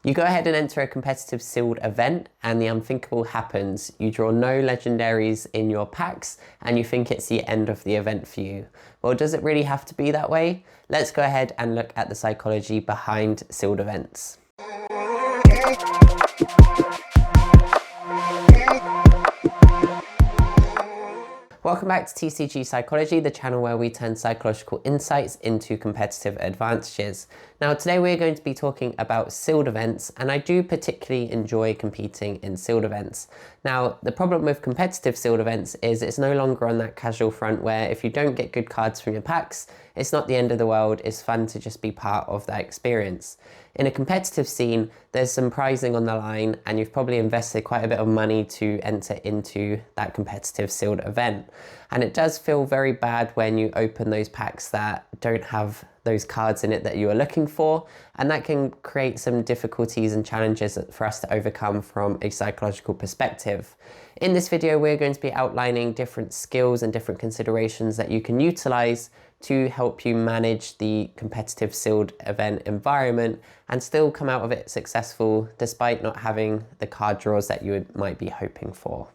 You go ahead and enter a competitive sealed event and the unthinkable happens. You draw no legendaries in your packs and you think it's the end of the event for you. Well, does it really have to be that way? Let's go ahead and look at the psychology behind sealed events. Welcome back to TCG Psychology, the channel where we turn psychological insights into competitive advantages. Now today we're going to be talking about sealed events, and I do particularly enjoy competing in sealed events. Now the problem with competitive sealed events is it's no longer on that casual front where if you don't get good cards from your packs, it's not the end of the world, it's fun to just be part of that experience. In a competitive scene, there's some prizing on the line and you've probably invested quite a bit of money to enter into that competitive sealed event. And it does feel very bad when you open those packs that don't have those cards in it that you are looking for, and that can create some difficulties and challenges for us to overcome from a psychological perspective. In this video, we're going to be outlining different skills and different considerations that you can utilize to help you manage the competitive sealed event environment and still come out of it successful despite not having the card draws that you might be hoping for.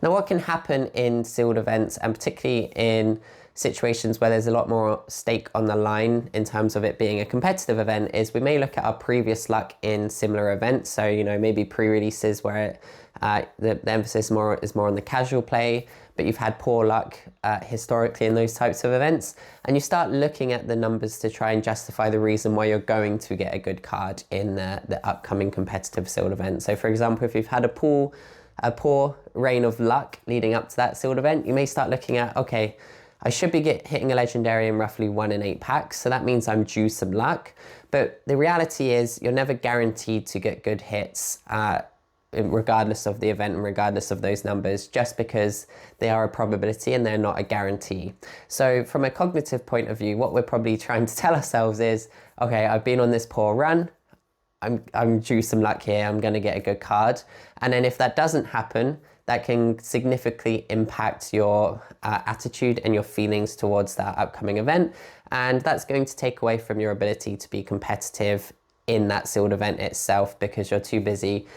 Now, what can happen in sealed events, and particularly in situations where there's a lot more stake on the line in terms of it being a competitive event, is we may look at our previous luck in similar events. So, maybe pre-releases where the emphasis is more on the casual play, but you've had poor luck historically in those types of events, and you start looking at the numbers to try and justify the reason why you're going to get a good card in the upcoming competitive sealed event. So for example, if you've had a poor reign of luck leading up to that sealed event, you may start looking at, okay, I should be hitting a legendary in roughly 1 in 8 packs, so that means I'm due some luck. But the reality is you're never guaranteed to get good hits regardless of the event and regardless of those numbers, just because they are a probability and they're not a guarantee. So from a cognitive point of view, what we're probably trying to tell ourselves is, okay, I've been on this poor run, I'm due some luck here, I'm going to get a good card. And then if that doesn't happen, that can significantly impact your attitude and your feelings towards that upcoming event. And that's going to take away from your ability to be competitive in that sealed event itself, because you're too busy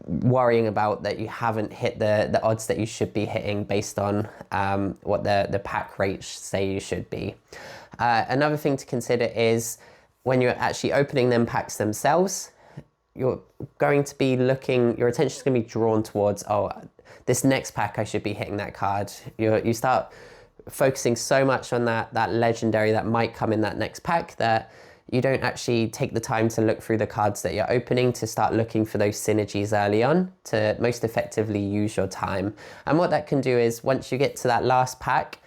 worrying about that you haven't hit the odds that you should be hitting based on what the pack rates say you should be. Another thing to consider is when you're actually opening them packs themselves, you're going to be your attention is going to be drawn towards, oh, this next pack I should be hitting that card. You start focusing so much on that legendary that might come in that next pack that you don't actually take the time to look through the cards that you're opening to start looking for those synergies early on to most effectively use your time. And what that can do is once you get to that last pack,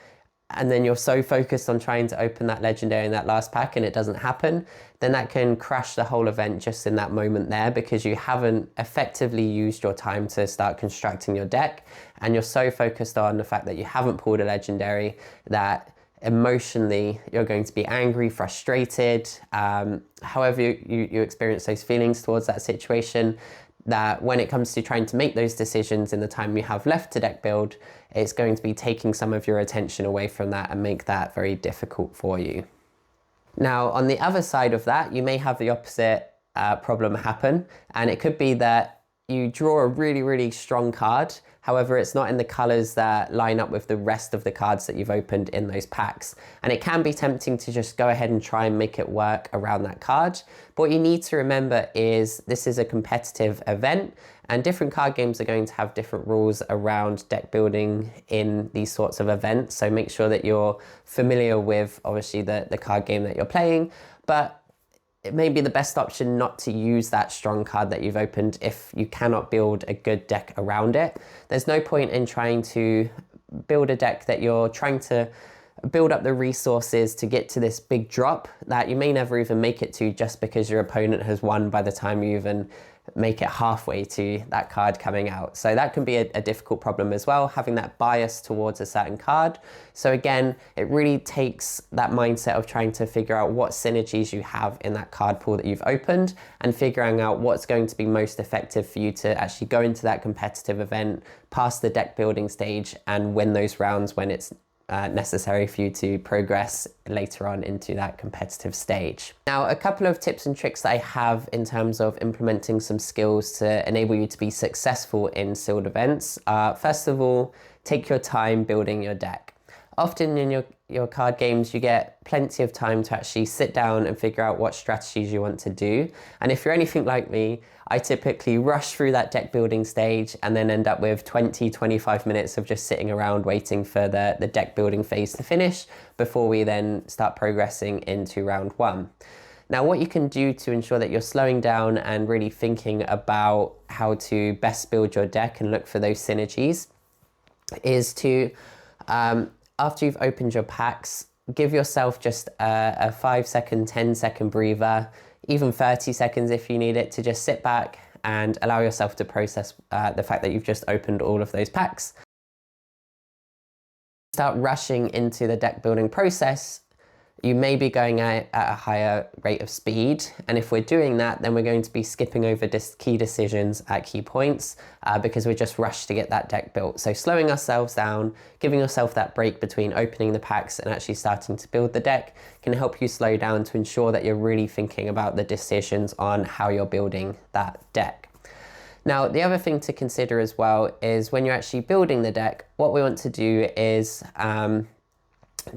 and then you're so focused on trying to open that legendary in that last pack and it doesn't happen, then that can crash the whole event just in that moment there, because you haven't effectively used your time to start constructing your deck. And you're so focused on the fact that you haven't pulled a legendary that emotionally you're going to be angry, frustrated, however you experience those feelings towards that situation, that when it comes to trying to make those decisions in the time you have left to deck build, it's going to be taking some of your attention away from that and make that very difficult for you. Now, on the other side of that, you may have the opposite problem happen, and it could be that you draw a really, really strong card. However, it's not in the colors that line up with the rest of the cards that you've opened in those packs. And it can be tempting to just go ahead and try and make it work around that card. But what you need to remember is this is a competitive event, and different card games are going to have different rules around deck building in these sorts of events. So make sure that you're familiar with, obviously, the card game that you're playing. But it may be the best option not to use that strong card that you've opened if you cannot build a good deck around it. There's no point in trying to build a deck that you're trying to build up the resources to get to this big drop that you may never even make it to, just because your opponent has won by the time you even make it halfway to that card coming out. So that can be a difficult problem as well, having that bias towards a certain card. So again, it really takes that mindset of trying to figure out what synergies you have in that card pool that you've opened, and figuring out what's going to be most effective for you to actually go into that competitive event, pass the deck building stage, and win those rounds when it's necessary for you to progress later on into that competitive stage. Now, a couple of tips and tricks that I have in terms of implementing some skills to enable you to be successful in sealed events are, first of all, take your time building your deck. Often in your card games, you get plenty of time to actually sit down and figure out what strategies you want to do. And if you're anything like me, I typically rush through that deck building stage and then end up with 20-25 minutes of just sitting around waiting for the deck building phase to finish before we then start progressing into round one. Now, what you can do to ensure that you're slowing down and really thinking about how to best build your deck and look for those synergies is to, after you've opened your packs, give yourself just a 5-second, 10-second breather, even 30 seconds if you need it, to just sit back and allow yourself to process the fact that you've just opened all of those packs. Start rushing into the deck building process, you may be going at a higher rate of speed, and if we're doing that, then we're going to be skipping over key decisions at key points because we're just rushed to get that deck built. So slowing ourselves down, giving yourself that break between opening the packs and actually starting to build the deck can help you slow down to ensure that you're really thinking about the decisions on how you're building that deck. Now, the other thing to consider as well is when you're actually building the deck, what we want to do is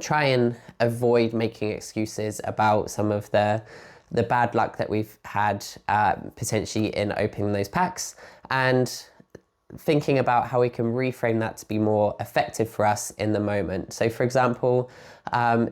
try and avoid making excuses about some of the bad luck that we've had potentially in opening those packs, and thinking about how we can reframe that to be more effective for us in the moment. So for example,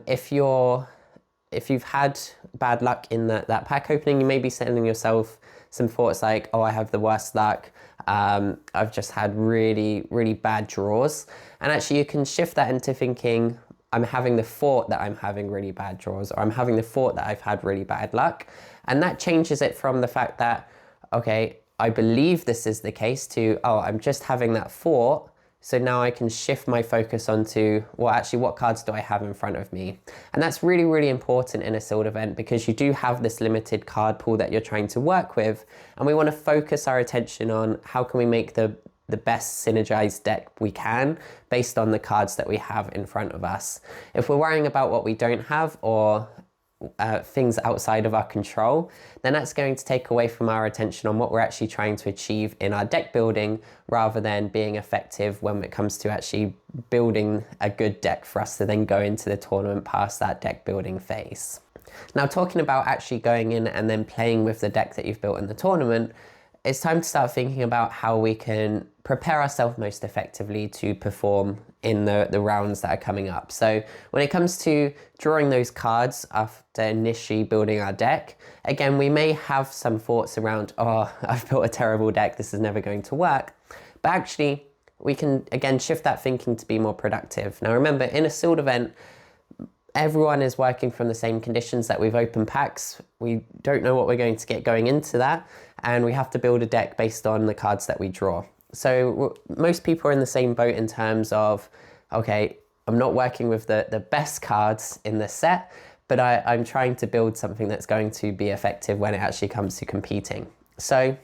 if you've had bad luck in that pack opening, you may be sending yourself some thoughts like, oh, I have the worst luck, I've just had really, really bad draws. And actually you can shift that into thinking, I'm having the thought that I'm having really bad draws, or I'm having the thought that I've had really bad luck. And that changes it from the fact that, okay, I believe this is the case, to, oh, I'm just having that thought. So now I can shift my focus onto, well, actually, what cards do I have in front of me? And that's really, really important in a sealed event because you do have this limited card pool that you're trying to work with. And we want to focus our attention on how can we make the best synergized deck we can based on the cards that we have in front of us. If we're worrying about what we don't have or things outside of our control, then that's going to take away from our attention on what we're actually trying to achieve in our deck building, rather than being effective when it comes to actually building a good deck for us to then go into the tournament past that deck building phase. Now, talking about actually going in and then playing with the deck that you've built in the tournament, it's time to start thinking about how we can prepare ourselves most effectively to perform in the rounds that are coming up. So when it comes to drawing those cards after initially building our deck, again, we may have some thoughts around, oh, I've built a terrible deck, this is never going to work. But actually, we can, again, shift that thinking to be more productive. Now remember, in a sealed event, everyone is working from the same conditions that we've opened packs. We don't know what we're going to get going into that, and we have to build a deck based on the cards that we draw. So most people are in the same boat in terms of, okay, I'm not working with the best cards in the set, but I'm trying to build something that's going to be effective when it actually comes to competing. So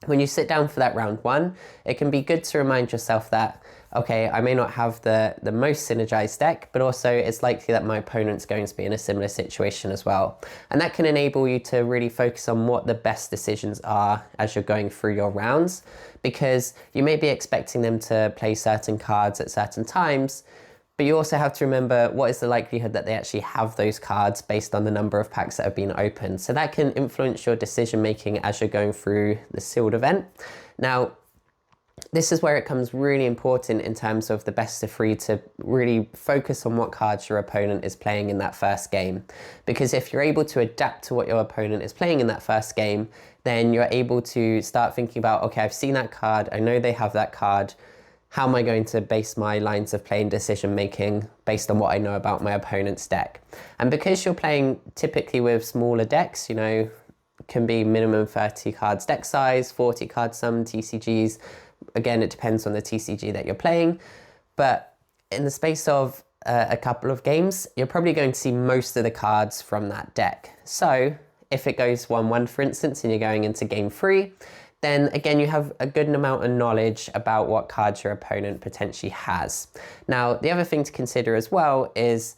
when you sit down for that round one, it can be good to remind yourself that, okay, I may not have the most synergized deck, but also it's likely that my opponent's going to be in a similar situation as well. And that can enable you to really focus on what the best decisions are as you're going through your rounds, because you may be expecting them to play certain cards at certain times, but you also have to remember what is the likelihood that they actually have those cards based on the number of packs that have been opened. So that can influence your decision making as you're going through the sealed event. Now, this is where it comes really important in terms of the best of three to really focus on what cards your opponent is playing in that first game. Because if you're able to adapt to what your opponent is playing in that first game, then you're able to start thinking about, okay, I've seen that card, I know they have that card, how am I going to base my lines of play and decision making based on what I know about my opponent's deck? And because you're playing typically with smaller decks, you know, can be minimum 30 cards deck size, 40 cards some TCGs. Again, it depends on the TCG that you're playing, but in the space of a couple of games, you're probably going to see most of the cards from that deck. So if it goes 1-1, for instance, and you're going into game 3, then again, you have a good amount of knowledge about what cards your opponent potentially has. Now, the other thing to consider as well is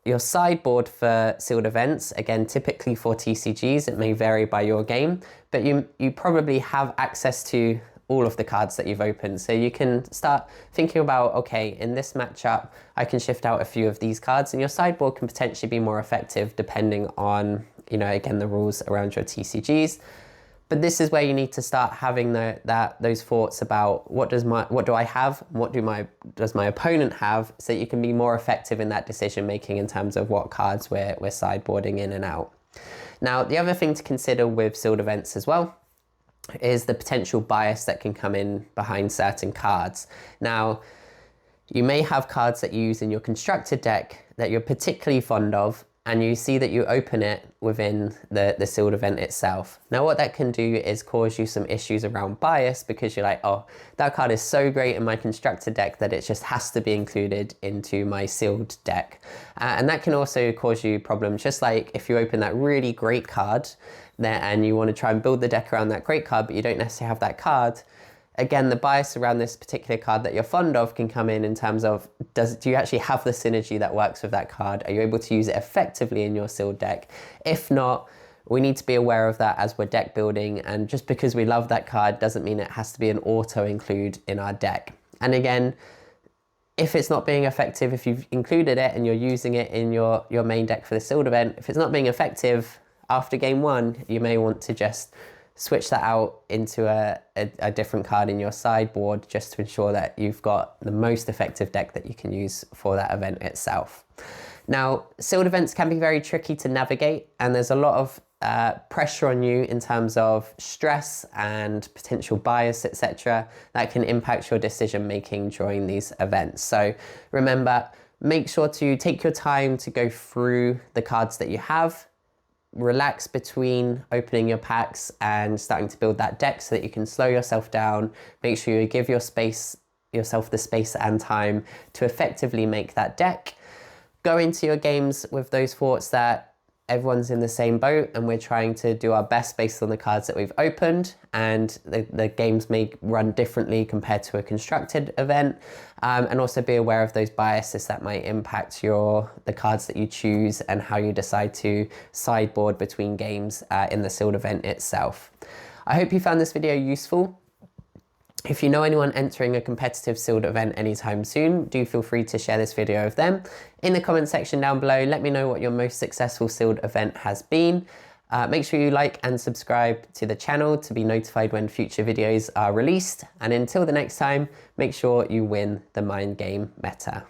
your sideboard for sealed events. Again, typically for TCGs, it may vary by your game, but you probably have access to all of the cards that you've opened. So you can start thinking about, okay, in this matchup, I can shift out a few of these cards, and your sideboard can potentially be more effective depending on, you know, again, the rules around your TCGs. But this is where you need to start having those thoughts about what do I have, does my opponent have, so that you can be more effective in that decision making in terms of what cards we're sideboarding in and out. Now, the other thing to consider with sealed events as well is the potential bias that can come in behind certain cards. Now, you may have cards that you use in your constructed deck that you're particularly fond of, and you see that you open it within the sealed event itself. Now, what that can do is cause you some issues around bias, because you're like, oh, that card is so great in my constructed deck that it just has to be included into my sealed deck. And that can also cause you problems, just like if you open that really great card there and you want to try and build the deck around that great card, but you don't necessarily have that card. Again, the bias around this particular card that you're fond of can come in terms of, do you actually have the synergy that works with that card? Are you able to use it effectively in your sealed deck? If not, we need to be aware of that as we're deck building, and just because we love that card doesn't mean it has to be an auto include in our deck. And again, if it's not being effective, if you've included it and you're using it in your main deck for the sealed event, if it's not being effective after game one, you may want to just switch that out into a different card in your sideboard, just to ensure that you've got the most effective deck that you can use for that event itself. Now, sealed events can be very tricky to navigate, and there's a lot of pressure on you in terms of stress and potential bias, etc., that can impact your decision making during these events. So remember, make sure to take your time to go through the cards that you have. Relax between opening your packs and starting to build that deck, so that you can slow yourself down. Make sure you give yourself the space and time to effectively make that deck. Go into your games with those thoughts that everyone's in the same boat and we're trying to do our best based on the cards that we've opened, and the games may run differently compared to a constructed event, and also be aware of those biases that might impact the cards that you choose and how you decide to sideboard between games in the sealed event itself. I hope you found this video useful. If you know anyone entering a competitive sealed event anytime soon, do feel free to share this video with them. In the comment section down below, let me know what your most successful sealed event has been. Make sure you like and subscribe to the channel to be notified when future videos are released. And until the next time, make sure you win the mind game meta.